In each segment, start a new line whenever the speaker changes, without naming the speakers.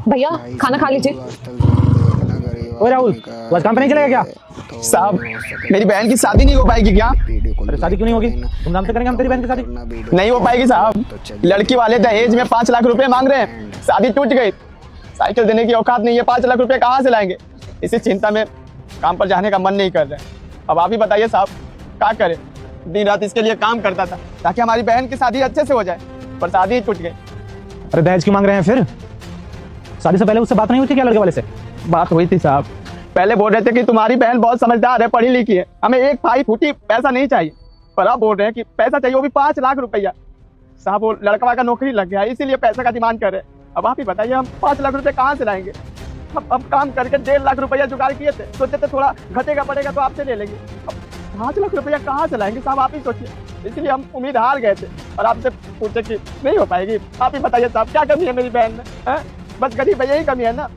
भैया खाना खा लीजिए।
ओए राहुल, तू आज काम पे नहीं चलेगा क्या?
साहब मेरी बहन की शादी नहीं हो पाएगी क्या?
अरे शादी क्यों नहीं होगी? धूमधाम से करेंगे हम तेरी बहन की शादी।
नहीं हो पाएगी साहब। लड़की वाले दहेज में 5 लाख रुपए मांग रहे हैं। शादी टूट गई। साइकिल देने की औकात नहीं है, 5 लाख रुपए कहाँ से लाएंगे? इसी चिंता में काम पर जाने का मन नहीं कर रहा है। अब आप ही बताइए साहब, क्या करें? दिन रात इसके लिए काम करता था ताकि हमारी बहन की शादी अच्छे से हो जाए, पर शादी ही टूट गई।
अरे दहेज क्यों मांग रहे हैं फिर? शादी से पहले उससे बात नहीं हुई थी क्या लड़के वाले से?
बात हुई थी साहब। पहले बोल रहे थे कि तुम्हारी बहन बहुत समझदार है, पढ़ी लिखी है, हमें एक फाई फूटी पैसा नहीं चाहिए। पर अब बोल रहे हैं कि पैसा चाहिए, वो भी 5 लाख रुपया। साहब वो लड़का का नौकरी लग गया है, इसीलिए पैसा का डिमांड कर रहे हैं। अब आप ही बताइए हम 5 लाख रुपए कहाँ से लाएंगे? अब काम करके 1.5 लाख रुपया जुगाड़ किए थे, सोचे थे थोड़ा घटेगा पड़ेगा तो आपसे ले लेंगे। अब 5 लाख रुपया कहाँ से लाएंगे साहब, आप ही सोचिए। इसलिए हम उम्मीद हार गए थे और आपसे पूछे कि नहीं हो पाएगी। आप ही बताइए साहब, क्या कमी है मेरी बहन में? है बस गरीब यही कमी है ना?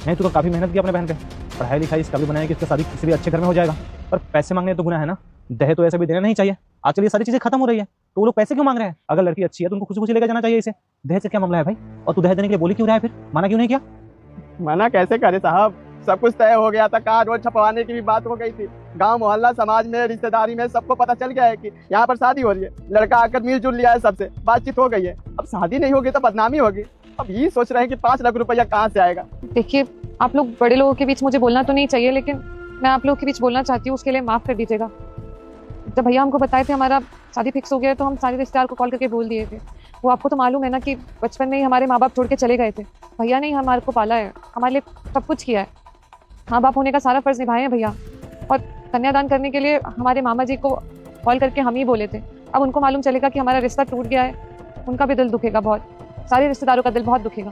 नहीं, तू तो काफी मेहनत की अपने बहन पे, पढ़ाई लिखाई इसका भी बनाया कि इसका शादी किसी भी अच्छे घर में हो जाएगा। पर पैसे मांगने तो गुनाह है ना, दहेज तो ऐसे भी देना नहीं चाहिए। आजकल ये सारी चीजें खत्म हो रही है, तो वो लोग पैसे क्यों मांग रहे हैं? अगर लड़की अच्छी है तो उनको खुशी खुशी लेकर जाना चाहिए इसे। दहेज से क्या मामला है भाई? और तू दहेज देने के लिए बोली क्यों रहा है फिर? माना क्यों नहीं किया?
मना कैसे करे साहब, सब कुछ तय हो गया था। कार्ड रोज छपवाने की भी बात हो गई थी। गांव मोहल्ला समाज में रिश्तेदारी में सबको पता चल गया है कि यहाँ पर शादी हो रही है। लड़का आकर मिलजुल लिया है, सबसे बातचीत हो गई है। अब शादी नहीं होगी तो बदनामी होगी। अब ये सोच रहे हैं कि 5 लाख रुपया कहाँ से आएगा?
देखिए, आप लोग बड़े लोगों के बीच मुझे बोलना तो नहीं चाहिए, लेकिन मैं आप लोगों के बीच बोलना चाहती हूँ, उसके लिए माफ़ कर दीजिएगा। जब भैया हमको बताए थे हमारा शादी फिक्स हो गया तो हम सारे रिश्तेदार को कॉल करके बोल दिए थे। वो आपको तो मालूम है ना कि बचपन में ही हमारे माँ बाप छोड़ के चले गए थे। भैया ने ही हमारे को पाला है, हमारे लिए सब कुछ किया है। माँ बाप होने का सारा फर्ज निभाए हैं भैया। और कन्यादान करने के लिए हमारे मामा जी को कॉल करके हम ही बोले थे। अब उनको मालूम चलेगा कि हमारा रिश्ता टूट गया है, उनका भी दिल दुखेगा बहुत। सारे रिश्तेदारों का दिल बहुत दुखेगा।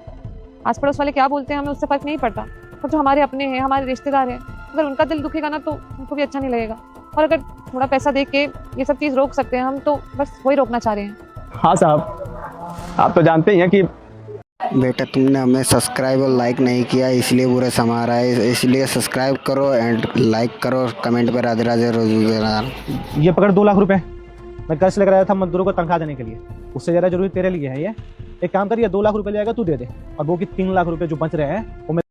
आस पड़ोस वाले क्या बोलते हैं हमें उससे फर्क नहीं पड़ता, पर जो हमारे अपने हैं, हमारे रिश्तेदार हैं, अगर उनका दिल दुखेगा ना तो उनको भी अच्छा नहीं लगेगा। और अगर थोड़ा पैसा दे के ये सब चीज़ रोक सकते हैं हम, तो बस वही रोकना चाह रहे हैं।
हाँ साहब, आप तो जानते ही हैं कि
बेटा तुमने हमें सब्सक्राइब और लाइक नहीं किया, इसलिए बुरा समा रहा है। इसलिए सब्सक्राइब करो एंड लाइक करो, कमेंट पर राधे राधे रोज।
ये पकड़ 2 लाख रुपए मैं कर्ज लेकर आया था मजदूरों को तनख्वाह देने के लिए। उससे ज़्यादा जरूरी तेरे लिए है ये। एक काम करिए, 2 लाख रुपए ले आएगा तू दे दे, और वो कि 3 लाख रुपए जो बच रहे हैं वो